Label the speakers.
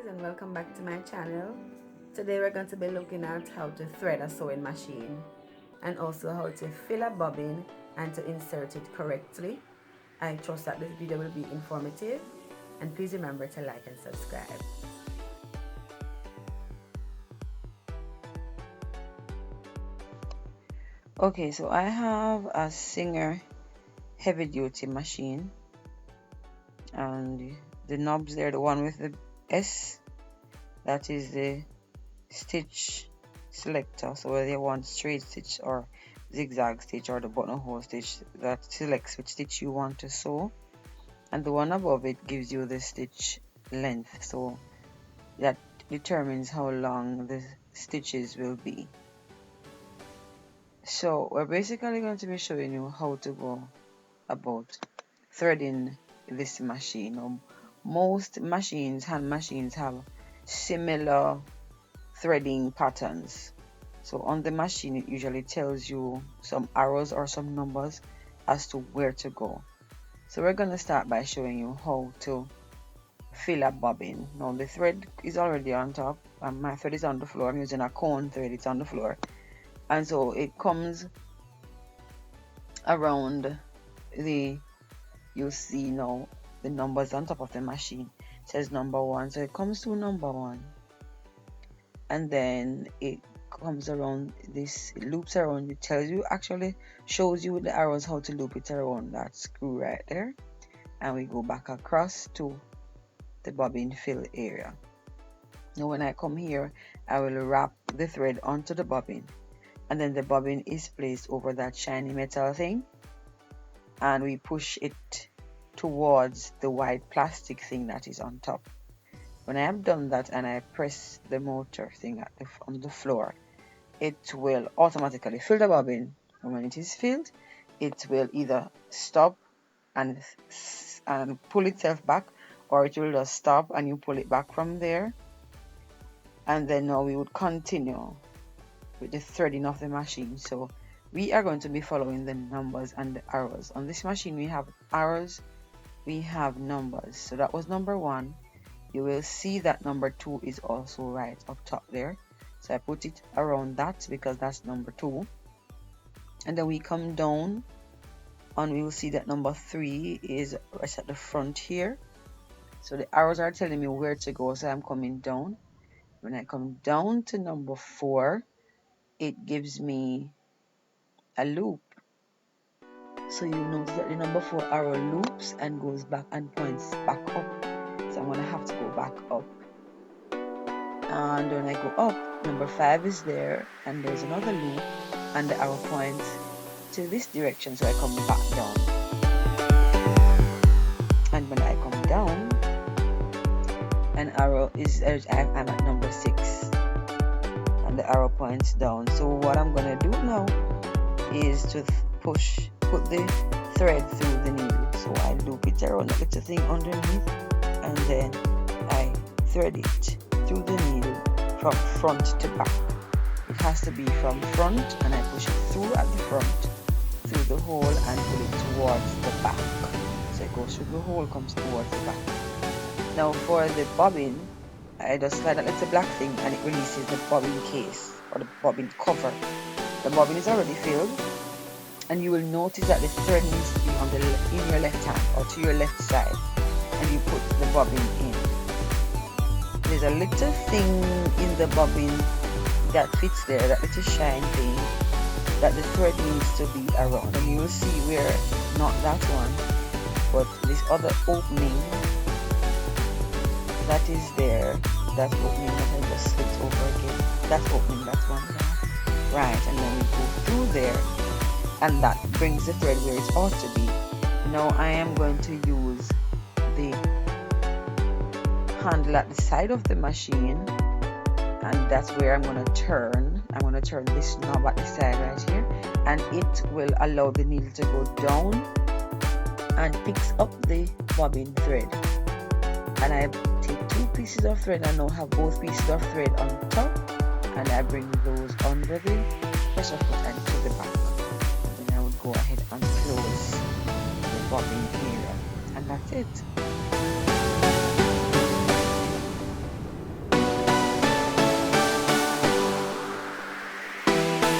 Speaker 1: and welcome back to my channel. Today we're going to be looking at how to thread a sewing machine and also how to fill a bobbin and to insert it correctly. I trust that this video will be informative, and please remember to like and subscribe.
Speaker 2: Okay, so I have a Singer heavy duty machine, and the knobs there, the one with the S, that is the stitch selector. So whether you want straight stitch or zigzag stitch or the buttonhole stitch, that selects which stitch you want to sew, and the one above it gives you the stitch length, so that determines how long the stitches will be. So we're basically going to be showing you how to go about threading this machine. Most machines, hand machines, have similar threading patterns. So on the machine it usually tells you some arrows or some numbers as to where to go. So we're going to start by showing you how to fill a bobbin. Now the thread is already on top, and my thread is on the floor. I'm using a cone thread, it's on the floor, and so it comes around you see now the numbers on top of the machine. It says number 1, so it comes to number 1, and then it comes around this, it loops around, it tells you, actually shows you with the arrows how to loop it around that screw right there, and we go back across to the bobbin fill area. Now when I come here, I will wrap the thread onto the bobbin, and then the bobbin is placed over that shiny metal thing, and we push it towards the white plastic thing that is on top. When I have done that and I press the motor thing on the floor, it will automatically fill the bobbin, and when it is filled, it will either stop and pull itself back, or it will just stop and you pull it back from there. And then now we would continue with the threading of the machine. So we are going to be following the numbers and the arrows. On this machine we have arrows, we have numbers. So that was number 1. You will see that number 2 is also right up top there, so I put it around that because that's number 2. And then we come down and we will see that number 3 is right at the front here. So the arrows are telling me where to go, so I'm coming down. When I come down to number 4, it gives me a loop. So you notice that the number 4 arrow loops and goes back and points back up. So I'm gonna have to go back up. And when I go up, number 5 is there, and there's another loop, and the arrow points to this direction, so I come back down. And when I come down, an arrow is, I'm at number 6, and the arrow points down. So what I'm gonna do now is to put the thread through the needle. So I loop it around the little thing underneath, and then I thread it through the needle from front to back. It has to be from front, and I push it through at the front, through the hole, and pull it towards the back. So it goes through the hole, comes towards the back. Now for the bobbin, I just slide that little black thing and it releases the bobbin case or the bobbin cover. The bobbin is already filled, and you will notice that the thread needs to be on in your left hand or to your left side, and you put the bobbin in. There's a little thing in the bobbin that fits there, that little shine thing that the thread needs to be around, and you will see where, not that one, but this other opening that is there, that opening that I just slit over again, that opening, that one there, right, and then we go through there, and that brings the thread where it ought to be. Now I am going to use the handle at the side of the machine, and that's where I'm going to turn. I'm going to turn this knob at the side right here, and it will allow the needle to go down and picks up the bobbin thread. And I take 2 pieces of thread, and now have both pieces of thread on top, and I bring those under the pressure foot and to the back. Then I would go ahead and close the bobbin area, and that's it.